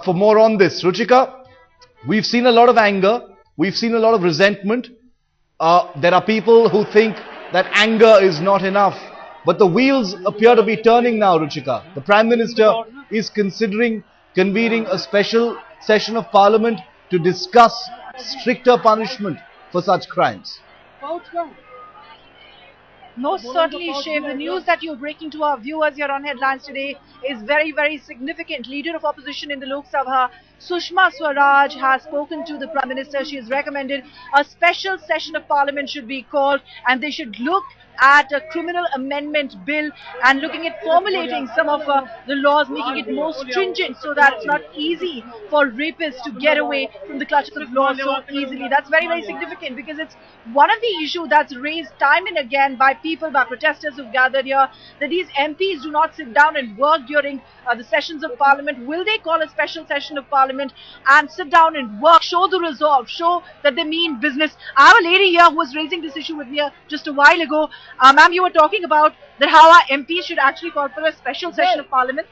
for more on this. Ruchika, we've seen a lot of anger. We've seen a lot of resentment. There are people who think that anger is not enough. But the wheels appear to be turning now, Ruchika. The Prime Minister is considering convening a special session of Parliament to discuss stricter punishment for such crimes. No, certainly, Shiv. The news that you're breaking to our viewers here on Headlines today is very, very significant. Leader of opposition in the Lok Sabha, Sushma Swaraj, has spoken to the Prime Minister. She has recommended a special session of Parliament should be called, and they should look at a criminal amendment bill and looking at formulating some of the laws, making it more stringent so that it's not easy for rapists to get away from the clutches of law so easily. That's very, very significant because it's one of the issues that's raised time and again by people, by protesters who've gathered here, that these MPs do not sit down and work during the sessions of Parliament. Will they call a special session of Parliament and sit down and work, show the resolve, show that they mean business? I have a lady here who was raising this issue with me just a while ago. Ma'am, you were talking about that how our MPs should actually call for a special session of Parliament.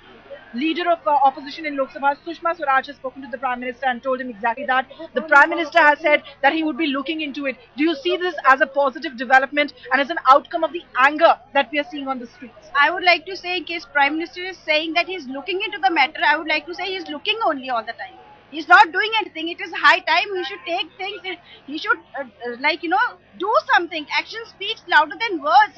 Leader of opposition in Lok Sabha, Sushma Swaraj, has spoken to the Prime Minister and told him exactly that. The Prime Minister has said that he would be looking into it. Do you see this as a positive development and as an outcome of the anger that we are seeing on the streets? I would like to say, in case Prime Minister is saying that he is looking into the matter, I would like to say he is looking only all the time. He's not doing anything. It is high time he should take things. He should, do something. Action speaks louder than words.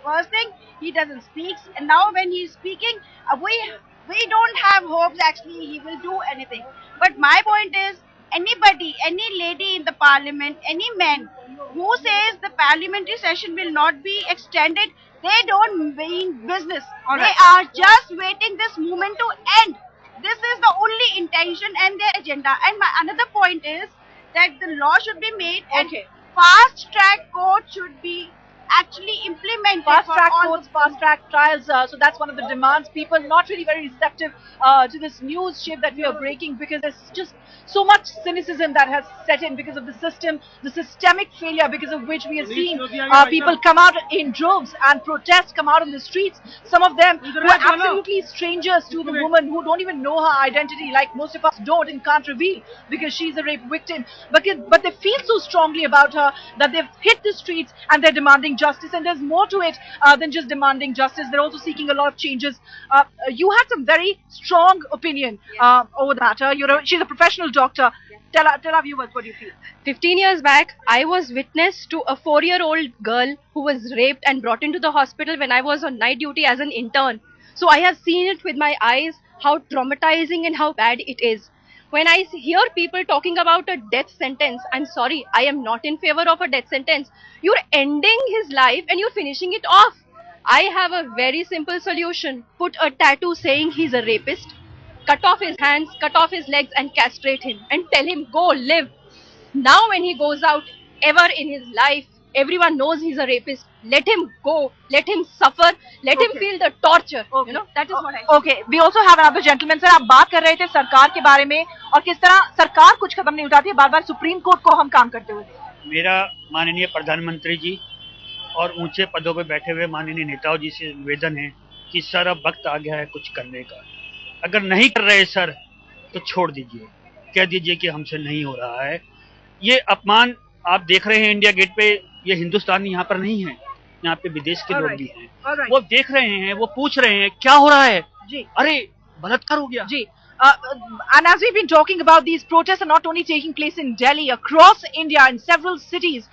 First thing, he doesn't speak. And now when he's speaking, we don't have hopes actually he will do anything. But my point is, anybody, any lady in the Parliament, any man who says the parliamentary session will not be extended, they don't mean business. They are just waiting this moment to end. This is the only intention and their agenda. And my another point is that the law should be made and fast track court should be actually implemented. Fast track courts, fast track trials. So that's one of the demands. People not really very receptive to this news, Shiv, that we are breaking because there's just so much cynicism that has set in because of the system, the systemic failure because of which we are seeing people come out in droves and protest, come out on the streets. Some of them who are absolutely strangers to the woman, who don't even know her identity, like most of us don't and can't reveal because she's a rape victim. But they feel so strongly about her that they've hit the streets and they're demanding justice. And there's more to it than just demanding justice. They're also seeking a lot of changes. You had some very strong opinion over the matter. She's a professional doctor. Tell our viewers what you feel. 15 years back, I was witness to a 4-year-old girl who was raped and brought into the hospital when I was on night duty as an intern. So I have seen it with my eyes, how traumatizing and how bad it is. When I hear people talking about a death sentence, I'm sorry, I am not in favor of a death sentence. You're ending his life and you're finishing it off. I have a very simple solution. Put a tattoo saying he's a rapist. Cut off his hands, cut off his legs and castrate him and tell him go live. Now when he goes out ever in his life, everyone knows he's a rapist. Let him go, let him suffer, let him feel the torture. That is what I say. Okay, we also have another gentleman. Sir, आप बात कर रहे थे सरकार के बारे में और किस तरह सरकार कुछ कदम नहीं उठाती है, बार-बार सुप्रीम कोर्ट को हम काम करते हुए। मेरा माननीय प्रधानमंत्री जी और ऊंचे पदों पे बैठे हुए माननीय नेताओं जी से निवेदन है कि सर अब वक्त आ गया है कुछ करने का। अगर नहीं कर रहे सर तो छोड़ दीजिए, कह दीजिए कि हमसे नहीं हो रहा है। ये अपमान आप देख रहे हैं इंडिया गेट पे, ये हिंदुस्तानी यहाँ पर नहीं है, यहाँ पे विदेश के लोग भी हैं। वो देख रहे हैं, वो पूछ रहे हैं क्या हो रहा है जी, अरे बलात्कार हो गया जी। And as we've been talking about, these protests are not only taking place in Delhi, across India in several cities.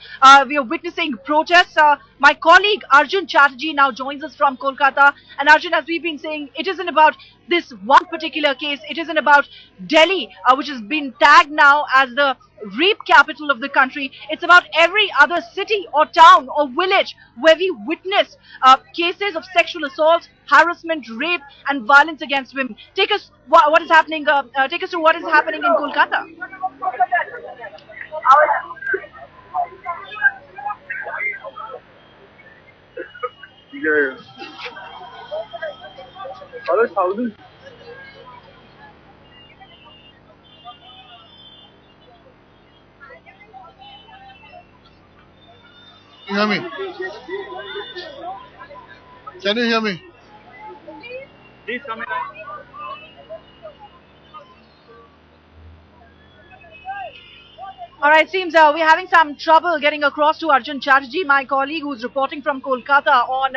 We are witnessing protests. My colleague Arjun Chatterjee now joins us from Kolkata. And Arjun, as we've been saying, it isn't about this one particular case. It isn't about Delhi, which has been tagged now as the rape capital of the country. It's about every other city or town or village where we witness cases of sexual assault, harassment, rape and violence against women. Take us what is happening. Take us through what is happening in Kolkata. Hear me? Can you hear me? Please come in. All right, seems we're having some trouble getting across to Arjun Chatterjee, my colleague who's reporting from Kolkata on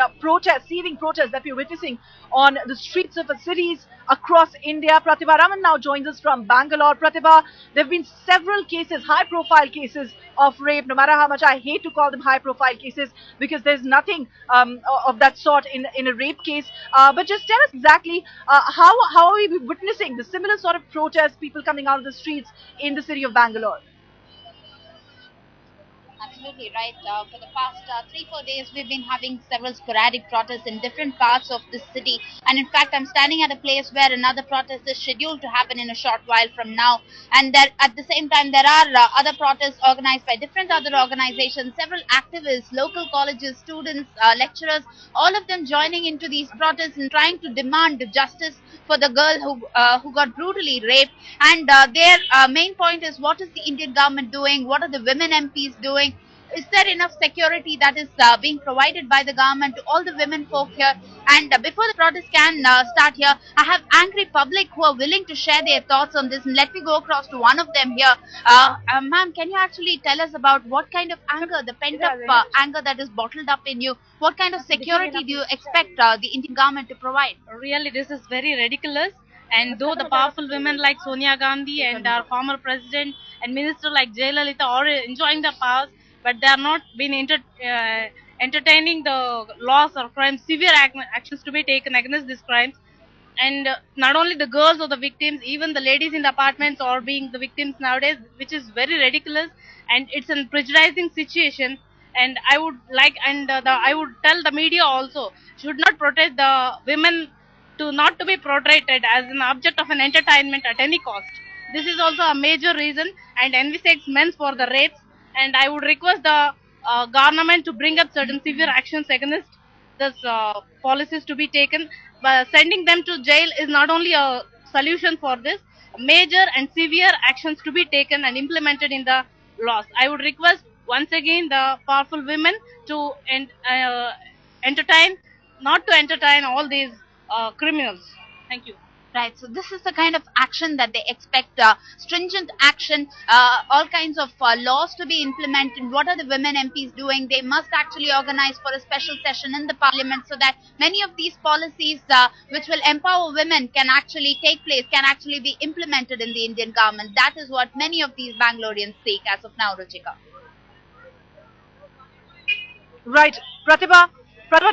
seething protests that we're witnessing on the streets of cities across India. Pratibha Raman now joins us from Bangalore. Pratibha, there have been several cases, high-profile cases of rape, no matter how much I hate to call them high-profile cases, because there's nothing of that sort in a rape case. But just tell us exactly how are we witnessing the similar sort of protests, people coming out of the streets in the city of Bangalore? Absolutely right. For the past 3-4 days, we've been having several sporadic protests in different parts of the city. And in fact, I'm standing at a place where another protest is scheduled to happen in a short while from now. And there, at the same time, there are other protests organized by different other organizations, several activists, local colleges, students, lecturers, all of them joining into these protests and trying to demand justice for the girl who got brutally raped. And their main point is, what is the Indian government doing? What are the women MPs doing? Is there enough security that is being provided by the government to all the women folk here? And before the protest can start here, I have angry public who are willing to share their thoughts on this. And let me go across to one of them here. Ma'am, can you actually tell us about what kind of anger, the pent-up anger that is bottled up in you, what kind of security do you expect the Indian government to provide? Really, this is very ridiculous. And though the powerful women like Sonia Gandhi and our former president and minister like Jayalalitha are enjoying the powers, but they are not been entertaining the laws or crimes, severe actions to be taken against these crimes. And not only the girls or the victims, even the ladies in the apartments are being the victims nowadays, which is very ridiculous, and it's a prejudicing situation. And I would I would tell the media also should not protect the women not to be portrayed as an object of an entertainment at any cost. This is also a major reason and envisages men for the rapes. And I would request the government to bring up certain severe actions against this policies to be taken. But sending them to jail is not only a solution for this. Major and severe actions to be taken and implemented in the laws. I would request once again the powerful women to not to entertain all these criminals. Thank you. Right, so this is the kind of action that they expect, stringent action, all kinds of laws to be implemented. What are the women MPs doing? They must actually organize for a special session in the parliament so that many of these policies which will empower women can actually take place, can actually be implemented in the Indian government. That is what many of these Bangaloreans seek as of now, Ruchika. Right, Pratibha,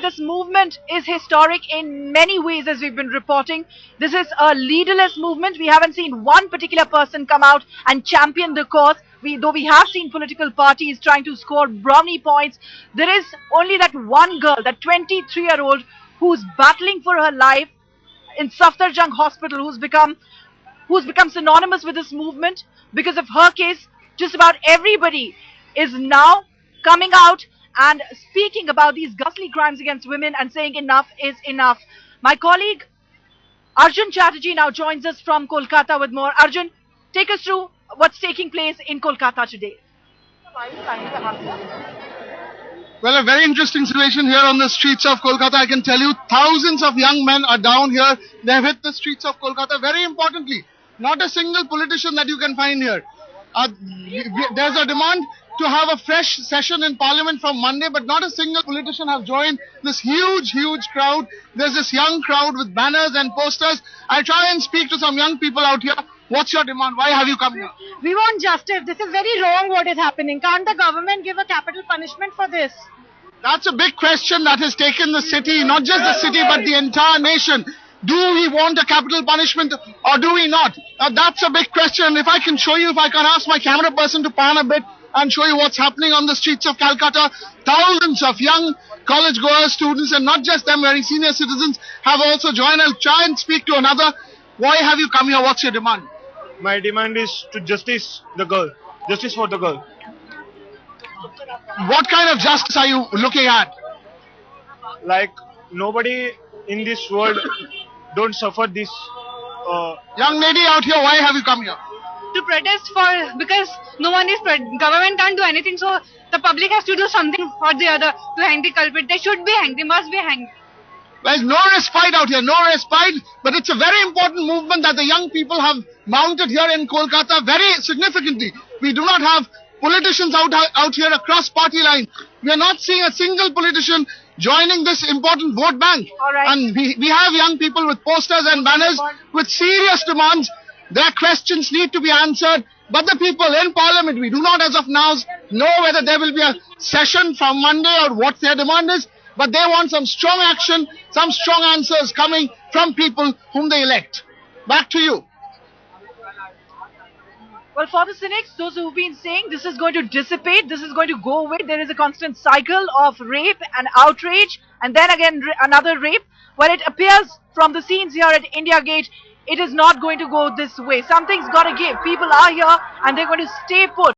this movement is historic in many ways, as we've been reporting. This is a leaderless movement. We haven't seen one particular person come out and champion the cause. Though we have seen political parties trying to score brownie points, there is only that one girl, that 23-year-old, who's battling for her life in Safdarjung Hospital, who's become synonymous with this movement. Because of her case, just about everybody is now coming out and speaking about these ghastly crimes against women and saying enough is enough. My colleague Arjun Chatterjee now joins us from Kolkata with more. Arjun, take us through what's taking place in Kolkata today. Well, a very interesting situation here on the streets of Kolkata. I can tell you thousands of young men are down here. They have hit the streets of Kolkata. Very importantly, not a single politician that you can find here. There's a demand to have a fresh session in Parliament from Monday, but not a single politician has joined this huge crowd. There's this young crowd with banners and posters. I try and speak to some young people out here. What's your demand? Why have you come here? We want justice. This is very wrong what is happening. Can't the government give a capital punishment for this? That's a big question that has taken the city, not just the city, but the entire nation. Do we want a capital punishment or do we not? That's a big question. If I can show you, if I can ask my camera person to pan a bit and show you what's happening on the streets of Calcutta. Thousands of young college-goers, students, and not just them, very senior citizens have also joined. I'll try and speak to another. Why have you come here? What's your demand? My demand is to justice the girl. Justice for the girl. What kind of justice are you looking at? Like, nobody in this world don't suffer this. Young lady out here, why have you come here? To protest because no one is, government can't do anything, so the public has to do something or the other to hang the culprit. They should be hanged, they must be hanged. There's no respite out here, no respite, but it's a very important movement that the young people have mounted here in Kolkata very significantly. We do not have politicians out here across party lines. We are not seeing a single politician joining this important vote bank. All right. And we have young people with posters and banners with serious demands. Their questions need to be answered. But the people in Parliament, we do not as of now know whether there will be a session from Monday or what their demand is. But they want some strong action, some strong answers coming from people whom they elect. Back to you. Well, for the cynics, those who've been saying this is going to dissipate, this is going to go away, there is a constant cycle of rape and outrage, and then again another rape. Well, it appears from the scenes here at India Gate, it is not going to go this way. Something's got to give. People are here and they're going to stay put.